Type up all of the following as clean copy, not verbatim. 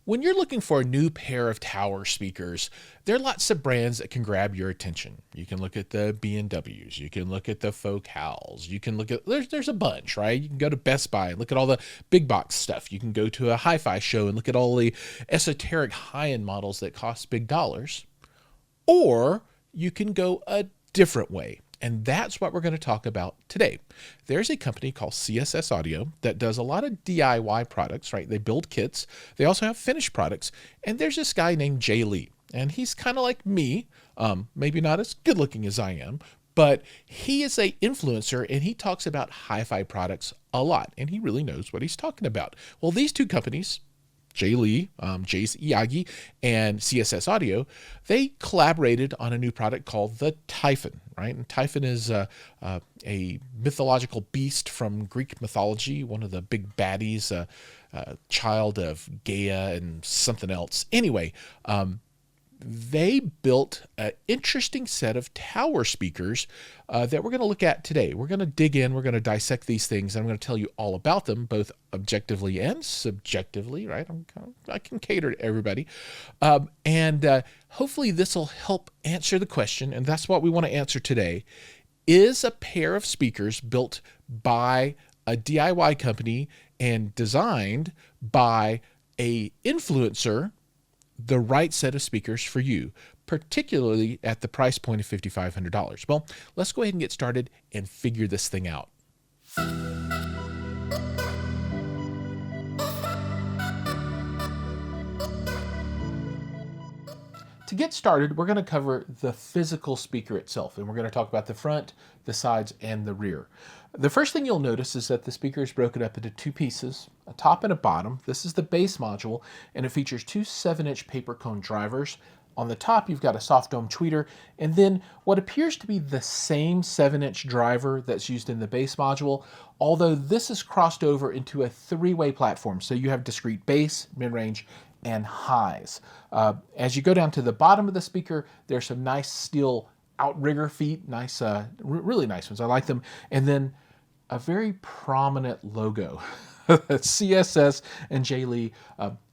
When you're looking for a new pair of tower speakers, there are lots of brands that can grab your attention. You can look at the B&Ws, you can look at the Focals, you can look at, there's a bunch, right? You can go to Best Buy and look at all the big box stuff. You can go to a HIFI show and look at all the esoteric high-end models that cost big dollars. Or you can go a different way. And that's what we're going to talk about today. There's a company called CSS Audio that does a lot of DIY products, right? They build kits. They also have finished products. And there's this guy named Jay Lee. And he's kind of like me, maybe not as good looking as I am, but he is an influencer and he talks about hi-fi products a lot. And he really knows what he's talking about. Well, these two companies, Jay Lee, Jay's Iyagi, and CSS Audio, they collaborated on a new product called the Typhon, right? And Typhon is a mythological beast from Greek mythology, one of the big baddies, child of Gaia and something else. Anyway, they built an interesting set of tower speakers that we're going to look at today. We're going to dig in, we're going to dissect these things, and I'm going to tell you all about them, both objectively and subjectively, right? I can cater to everybody. And hopefully this will help answer the question, and that's what we want to answer today. Is a pair of speakers built by a DIY company and designed by an influencer the right set of speakers for you, particularly at the price point of $5,500? Well, let's go ahead and get started and figure this thing out. To get started, we're going to cover the physical speaker itself, and we're going to talk about the front, the sides, and the rear. The first thing you'll notice is that the speaker is broken up into two pieces, a top and a bottom. This is the base module, and it features two 7-inch paper cone drivers. On the top, you've got a soft dome tweeter, and then what appears to be the same 7-inch driver that's used in the base module, although this is crossed over into a three-way platform. So you have discrete bass, mid-range, and highs. As you go down to the bottom of the speaker, there's some nice steel outrigger feet, nice, really nice ones. I like them. And then a very prominent logo, CSS and Jay Lee.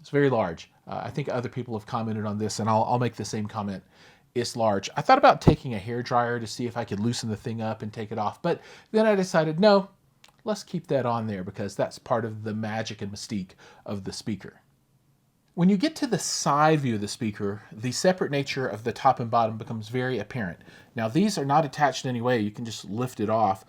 It's very large. I think other people have commented on this, and I'll make the same comment. It's large. I thought about taking a hairdryer to see if I could loosen the thing up and take it off, but then I decided, no, let's keep that on there because that's part of the magic and mystique of the speaker. When you get to the side view of the speaker, the separate nature of the top and bottom becomes very apparent. Now, these are not attached in any way. You can just lift it off.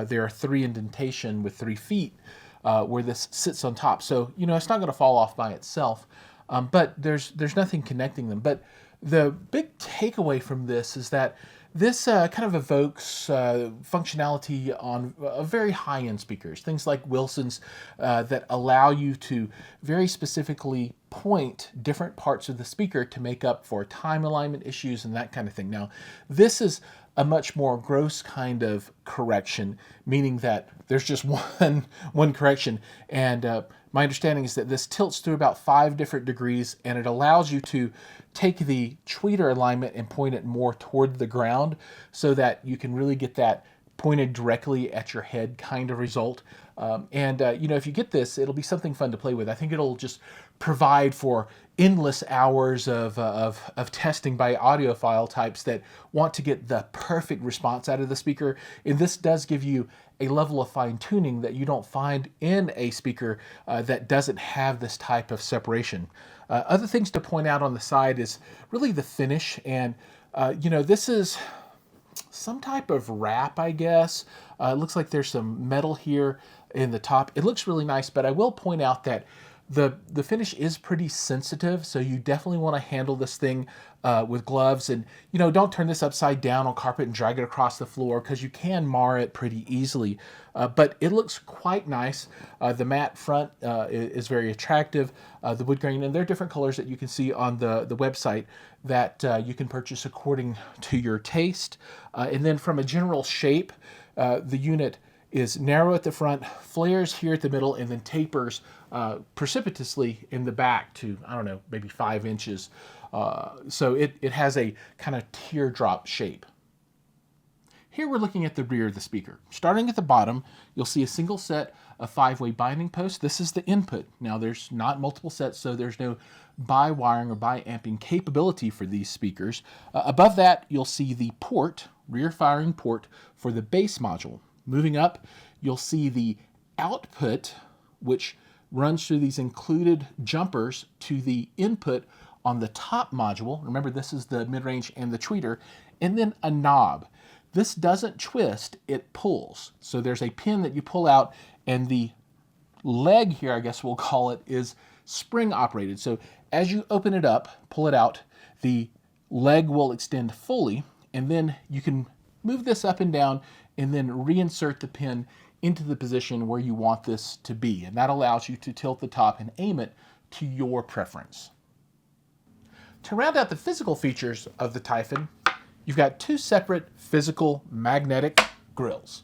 There are 3 indentation with 3 feet where this sits on top. So, it's not going to fall off by itself, but there's nothing connecting them. But the big takeaway from this is that this kind of evokes functionality on very high-end speakers, things like Wilson's that allow you to very specifically point different parts of the speaker to make up for time alignment issues and that kind of thing. Now, this is a much more gross kind of correction, meaning that there's just one correction. And my understanding is that this tilts through about 5 different degrees, and it allows you to take the tweeter alignment and point it more toward the ground so that you can really get that pointed directly at your head kind of result. If you get this, it'll be something fun to play with. I think it'll just provide for endless hours of testing by audiophile types that want to get the perfect response out of the speaker. And this does give you a level of fine-tuning that you don't find in a speaker that doesn't have this type of separation. Other things to point out on the side is really the finish. And, this is some type of wrap, I guess. It looks like there's some metal here in the top. It looks really nice, but I will point out that the finish is pretty sensitive, so you definitely want to handle this thing with gloves. And, don't turn this upside down on carpet and drag it across the floor because you can mar it pretty easily. But it looks quite nice. The matte front is very attractive. The wood grain, and there are different colors that you can see on the website that you can purchase according to your taste. And then from a general shape, the unit is narrow at the front, flares here at the middle, and then tapers precipitously in the back to, I don't know, maybe 5 inches. So it has a kind of teardrop shape. Here we're looking at the rear of the speaker. Starting at the bottom, you'll see a single set a 5-way binding post. This is the input. Now there's not multiple sets, so there's no bi-wiring or bi-amping capability for these speakers. Above that, you'll see the port, rear firing port for the bass module. Moving up, you'll see the output, which runs through these included jumpers to the input on the top module. Remember, this is the mid-range and the tweeter, and then a knob. This doesn't twist, it pulls. So there's a pin that you pull out, and the leg here, I guess we'll call it, is spring operated. So as you open it up, pull it out, the leg will extend fully, and then you can move this up and down and then reinsert the pin into the position where you want this to be. And that allows you to tilt the top and aim it to your preference. To round out the physical features of the Typhon, you've got 2 separate physical magnetic grills.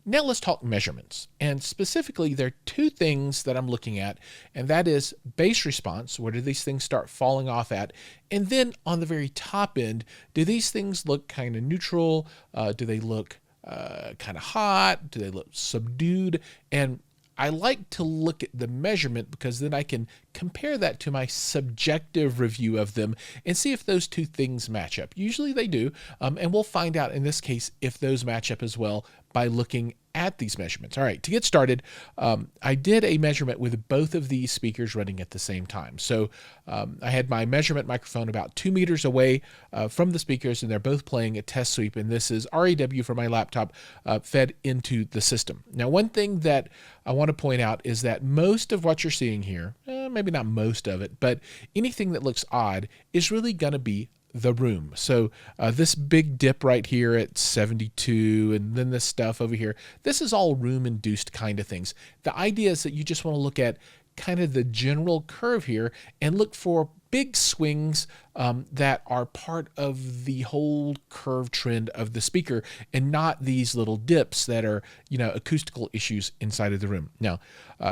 Now let's talk measurements, and specifically there are 2 things that I'm looking at, and that is bass response. Where do these things start falling off at? And then on the very top end, do these things look kind of neutral? Do they look kind of hot? Do they look subdued? And I like to look at the measurement because then I can compare that to my subjective review of them and see if those 2 things match up. Usually they do, and we'll find out in this case if those match up as well by looking at these measurements. All right, to get started, I did a measurement with both of these speakers running at the same time. So I had my measurement microphone about 2 meters away from the speakers, and they're both playing a test sweep, and this is RAW from my laptop fed into the system. Now, one thing that I want to point out is that most of what you're seeing here, maybe not most of it, but anything that looks odd is really going to be the room. So this big dip right here at 72, and then this stuff over here, this is all room induced kind of things. The idea is that you just want to look at kind of the general curve here and look for big swings that are part of the whole curve trend of the speaker, and not these little dips that are, you know, acoustical issues inside of the room. Now,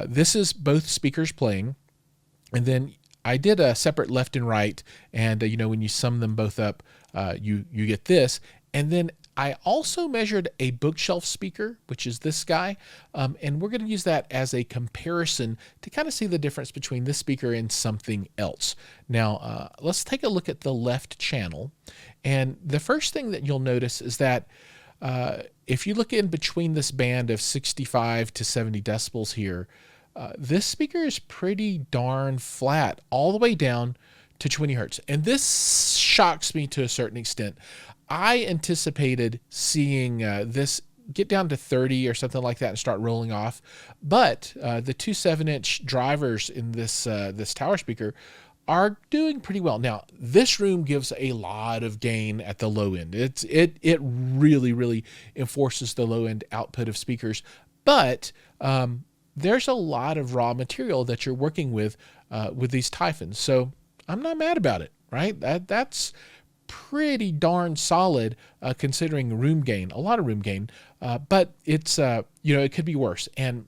this is both speakers playing, and then I did a separate left and right, and you know, when you sum them both up, you get this. And then I also measured a bookshelf speaker, which is this guy, and we're going to use that as a comparison to kind of see the difference between this speaker and something else. Now, let's take a look at the left channel, and the first thing that you'll notice is that if you look in between this band of 65 to 70 decibels here, this speaker is pretty darn flat all the way down to 20 hertz. And this shocks me to a certain extent. I anticipated seeing this get down to 30 or something like that and start rolling off. But the 2 7-inch drivers in this this tower speaker are doing pretty well. Now, this room gives a lot of gain at the low end. It really enforces the low end output of speakers. But there's a lot of raw material that you're working with these Typhons. So I'm not mad about it, right? That's pretty darn solid considering room gain, a lot of room gain, but it's, you know, it could be worse. And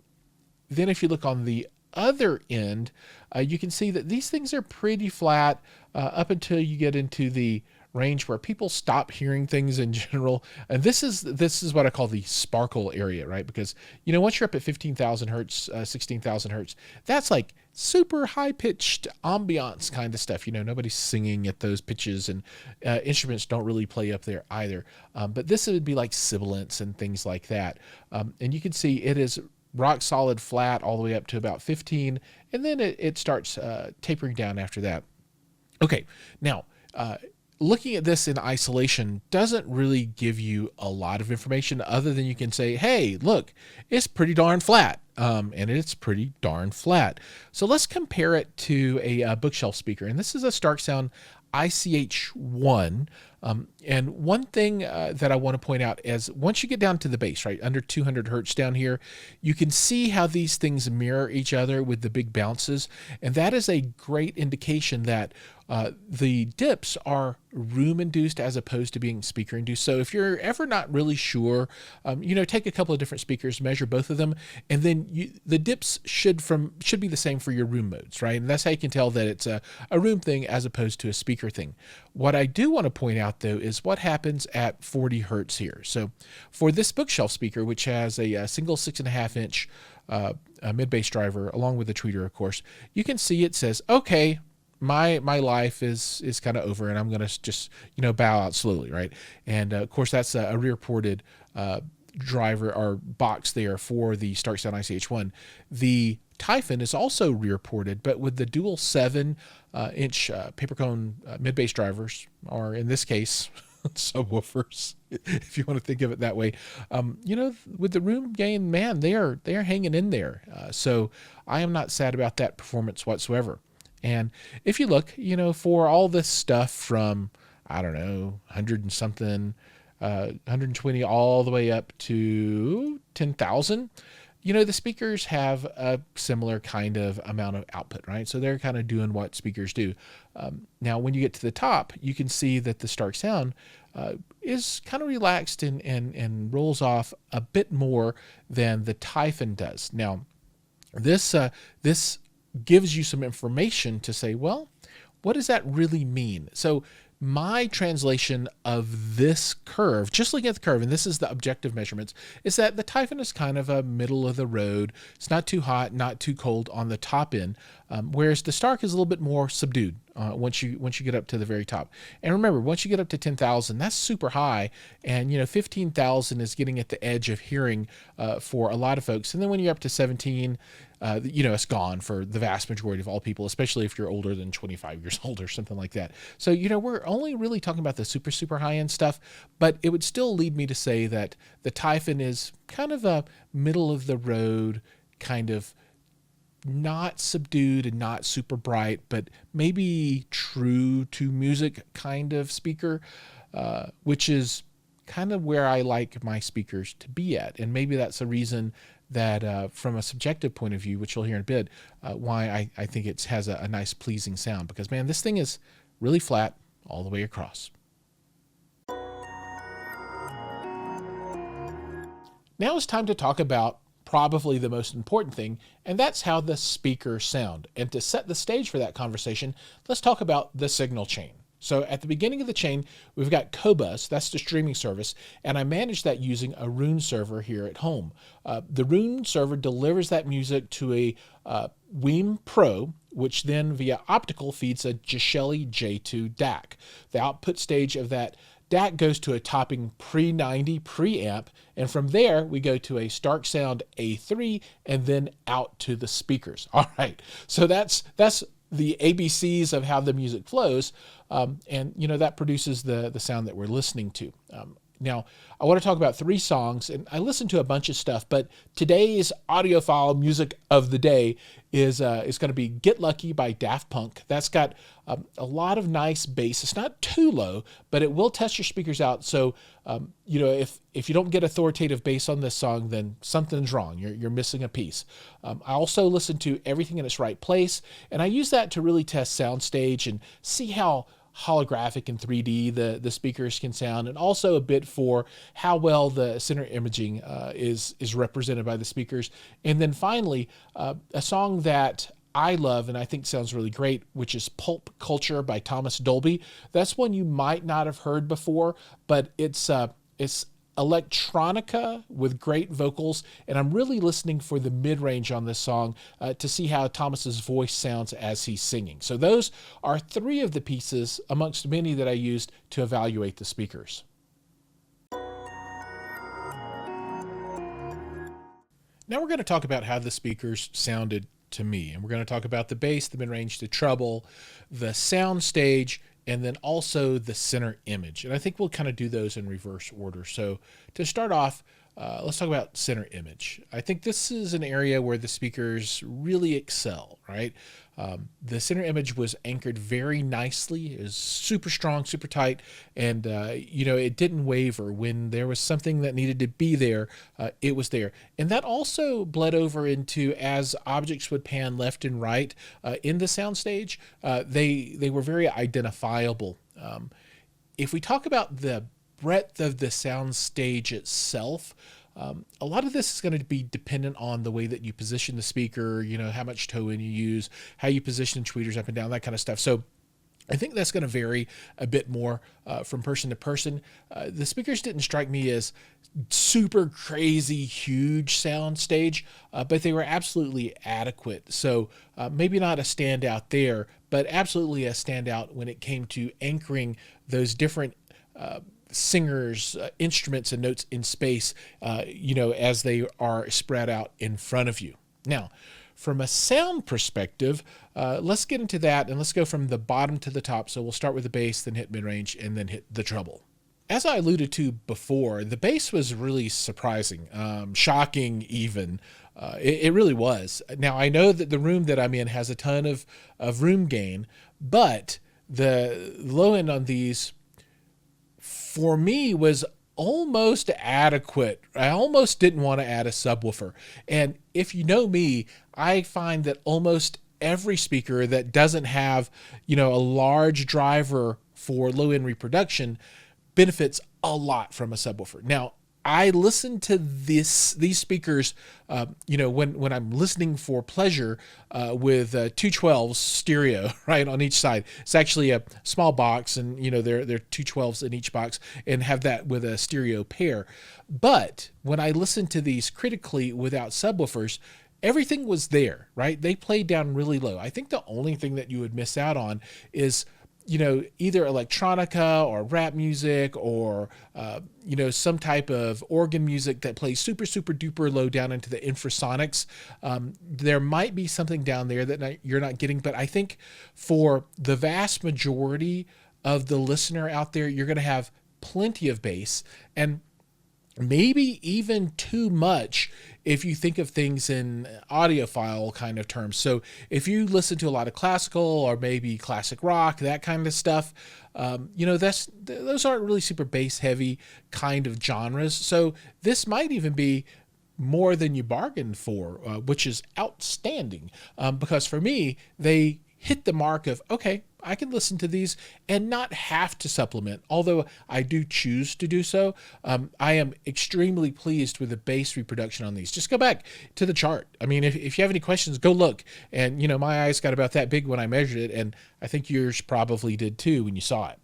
then if you look on the other end, you can see that these things are pretty flat up until you get into the range where people stop hearing things in general. And this is what I call the sparkle area, right? Because, you know, once you're up at 15,000 hertz, 16,000 hertz, that's like super high pitched ambiance kind of stuff. You know, nobody's singing at those pitches, and instruments don't really play up there either. But this would be like sibilants and things like that. And you can see it is rock solid flat all the way up to about 15, and then it starts tapering down after that. Okay, now, looking at this in isolation doesn't really give you a lot of information other than you can say, hey, look, it's pretty darn flat. And it's pretty darn flat. So let's compare it to a bookshelf speaker. And this is a Stark Sound ICH1. And one thing that I want to point out is once you get down to the bass, right, under 200 hertz down here, you can see how these things mirror each other with the big bounces. And that is a great indication that the dips are room induced as opposed to being speaker induced. So if you're ever not really sure, you know, take a couple of different speakers, measure both of them, and then the dips should be the same for your room modes, right? And that's how you can tell that it's a room thing as opposed to a speaker thing. What I do want to point out about, though, is what happens at 40 hertz here. So for this bookshelf speaker, which has a single 6.5-inch mid-bass driver, along with the tweeter, of course, you can see it says, okay, my life is kind of over, and I'm going to just, bow out slowly, right? And of course, that's a rear-ported driver or box there for the Stark Sound ICH1. The Typhon is also rear-ported, but with the dual 7-inch paper cone mid-bass drivers, or in this case, subwoofers, if you want to think of it that way. With the room gain, man, they are hanging in there. So I am not sad about that performance whatsoever. And if you look, for all this stuff from, I don't know, 100 and something, 120 all the way up to 10,000, the speakers have a similar kind of amount of output, right? So they're kind of doing what speakers do. Now, when you get to the top, you can see that the Stark Sound is kind of relaxed and rolls off a bit more than the Typhon does. Now, this gives you some information to say, well, what does that really mean? So my translation of this curve, just looking at the curve, and this is the objective measurements, is that the Typhon is kind of a middle of the road. It's not too hot, not too cold on the top end, whereas the Stark is a little bit more subdued once you get up to the very top. And remember, once you get up to 10,000, that's super high, and 15,000 is getting at the edge of hearing for a lot of folks. And then when you're up to 17, it's gone for the vast majority of all people, especially if you're older than 25 years old or something like that. So, we're only really talking about the super, super high-end stuff, but it would still lead me to say that the Typhon is kind of a middle-of-the-road, kind of not subdued and not super bright, but maybe true to music kind of speaker, which is kind of where I like my speakers to be at. And maybe that's the reason that from a subjective point of view, which you'll hear in a bit, why I think it has a nice pleasing sound, because man, this thing is really flat all the way across. Now it's time to talk about probably the most important thing, and that's how the speakers sound. And to set the stage for that conversation, let's talk about the signal chain. So at the beginning of the chain, we've got Qobuz, that's the streaming service, and I manage that using a Roon server here at home. The Roon server delivers that music to a Weem Pro, which then via optical feeds a Gishelli J2 DAC. The output stage of that DAC goes to a topping pre-90 preamp, and from there we go to a Stark Sound A3 and then out to the speakers. All right, so that's the ABCs of how the music flows, and that produces the sound that we're listening to. Now, I want to talk about 3 songs, and I listen to a bunch of stuff, but today's audiophile music of the day is going to be Get Lucky by Daft Punk. That's got a lot of nice bass. It's not too low, but it will test your speakers out. So, if you don't get authoritative bass on this song, then something's wrong. You're missing a piece. I also listen to Everything in Its Right Place, and I use that to really test soundstage and see how holographic and 3D the speakers can sound, and also a bit for how well the center imaging is represented by the speakers. And then finally, a song that I love and I think sounds really great, which is Pulp Culture by Thomas Dolby. That's one you might not have heard before, but it's electronica with great vocals, and I'm really listening for the mid-range on this song to see how Thomas's voice sounds as he's singing. So those are 3 of the pieces amongst many that I used to evaluate the speakers. Now we're going to talk about how the speakers sounded to me, and we're going to talk about the bass, the mid-range, the treble, the sound stage, and then also the center image. And I think we'll kind of do those in reverse order. So to start off, let's talk about center image. I think this is an area where the speakers really excel, right? The center image was anchored very nicely. It was super strong, super tight, and it didn't waver. When there was something that needed to be there, it was there. And that also bled over into, as objects would pan left and right in the soundstage, they were very identifiable. If we talk about the breadth of the soundstage itself, a lot of this is going to be dependent on the way that you position the speaker, how much toe in you use, how you position tweeters up and down, that kind of stuff. So I think that's going to vary a bit more from person to person. The speakers didn't strike me as super crazy huge sound stage, but they were absolutely adequate. So maybe not a standout there, but absolutely a standout when it came to anchoring those different singers, instruments, and notes in space, as they are spread out in front of you. Now, from a sound perspective, let's get into that, and let's go from the bottom to the top. So we'll start with the bass, then hit mid-range, and then hit the treble. As I alluded to before, the bass was really surprising, shocking even. It really was. Now, I know that the room that I'm in has a ton of room gain, but the low end on these, for me, was almost adequate. I almost didn't want to add a subwoofer. And if you know me, I find that almost every speaker that doesn't have, a large driver for low end reproduction benefits a lot from a subwoofer. Now, I listen to these speakers, when I'm listening for pleasure with 212s stereo, right, on each side. It's actually a small box, and they're 212s in each box, and have that with a stereo pair. But when I listen to these critically without subwoofers, everything was there, right? They played down really low. I think the only thing that you would miss out on is either electronica or rap music or, some type of organ music that plays super, super duper low down into the infrasonics. There might be something down there that you're not getting, but I think for the vast majority of the listener out there, you're going to have plenty of bass, and maybe even too much if you think of things in audiophile kind of terms. So if you listen to a lot of classical or maybe classic rock, that kind of stuff, those aren't really super bass heavy kind of genres. So this might even be more than you bargained for, which is outstanding, because for me, they hit the mark of, okay, I can listen to these and not have to supplement, although I do choose to do so. I am extremely pleased with the bass reproduction on these. Just go back to the chart. I mean, if you have any questions, go look. And, my eyes got about that big when I measured it, and I think yours probably did too when you saw it.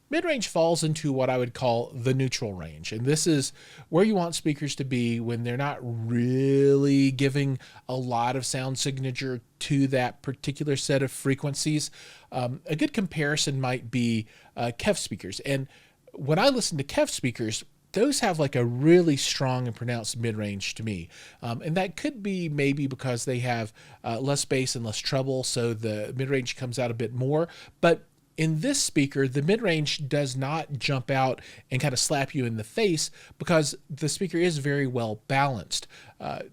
Mid-range falls into what I would call the neutral range, and this is where you want speakers to be when they're not really giving a lot of sound signature to that particular set of frequencies. A good comparison might be KEF speakers, and when I listen to KEF speakers, those have like a really strong and pronounced mid-range to me. And that could be maybe because they have less bass and less treble, so the mid-range comes out a bit more. But in this speaker, the mid-range does not jump out and kind of slap you in the face because the speaker is very well balanced.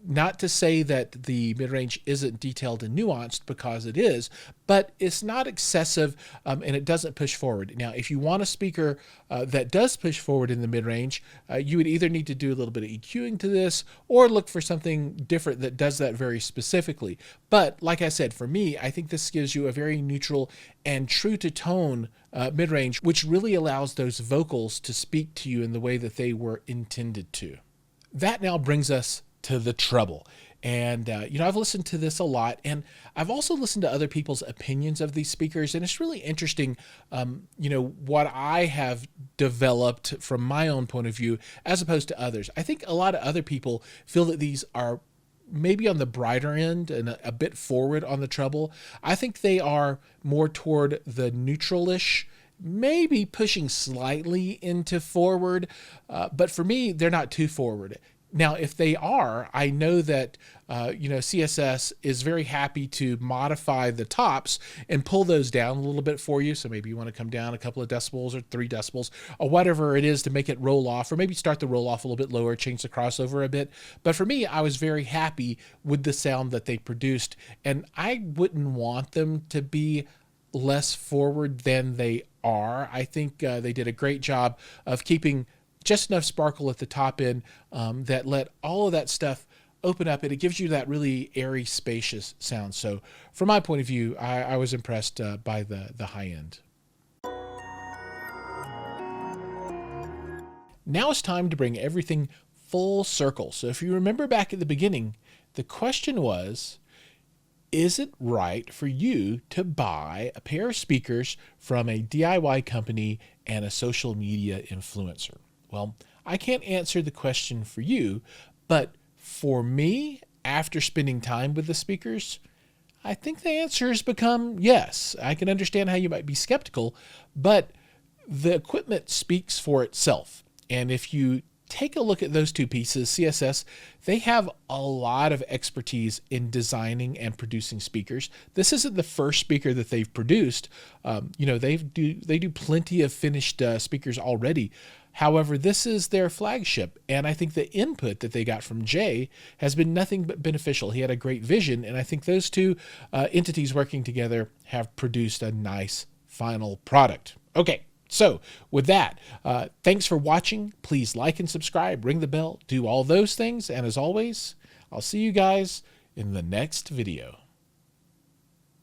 Not to say that the mid-range isn't detailed and nuanced, because it is, but it's not excessive, and it doesn't push forward. Now, if you want a speaker that does push forward in the mid-range, you would either need to do a little bit of EQing to this or look for something different that does that very specifically. But like I said, for me, I think this gives you a very neutral and true to tone mid-range, which really allows those vocals to speak to you in the way that they were intended to. That now brings us to the treble. And, I've listened to this a lot, and I've also listened to other people's opinions of these speakers. And it's really interesting, what I have developed from my own point of view, as opposed to others. I think a lot of other people feel that these are maybe on the brighter end and a bit forward on the treble. I think they are more toward the neutral-ish, maybe pushing slightly into forward. But for me, they're not too forward. Now, if they are, I know that, CSS is very happy to modify the tops and pull those down a little bit for you. So maybe you want to come down a couple of decibels or 3 decibels or whatever it is to make it roll off, or maybe start the roll off a little bit lower, change the crossover a bit. But for me, I was very happy with the sound that they produced, and I wouldn't want them to be less forward than they are. I think they did a great job of keeping just enough sparkle at the top end that let all of that stuff open up, and it gives you that really airy, spacious sound. So from my point of view, I was impressed by the high end. Now it's time to bring everything full circle. So if you remember back at the beginning, the question was, Is it right for you to buy a pair of speakers from a DIY company and a social media influencer? Well, I can't answer the question for you, but for me, after spending time with the speakers, I think the answer has become yes. I can understand how you might be skeptical, but the equipment speaks for itself. And if you take a look at those two pieces, CSS, they have a lot of expertise in designing and producing speakers. This isn't the first speaker that they've produced. They do plenty of finished speakers already. However, this is their flagship, and I think the input that they got from Jay has been nothing but beneficial. He had a great vision, and I think those two entities working together have produced a nice final product. Okay. So with that, thanks for watching. Please like and subscribe, ring the bell, do all those things. And as always, I'll see you guys in the next video.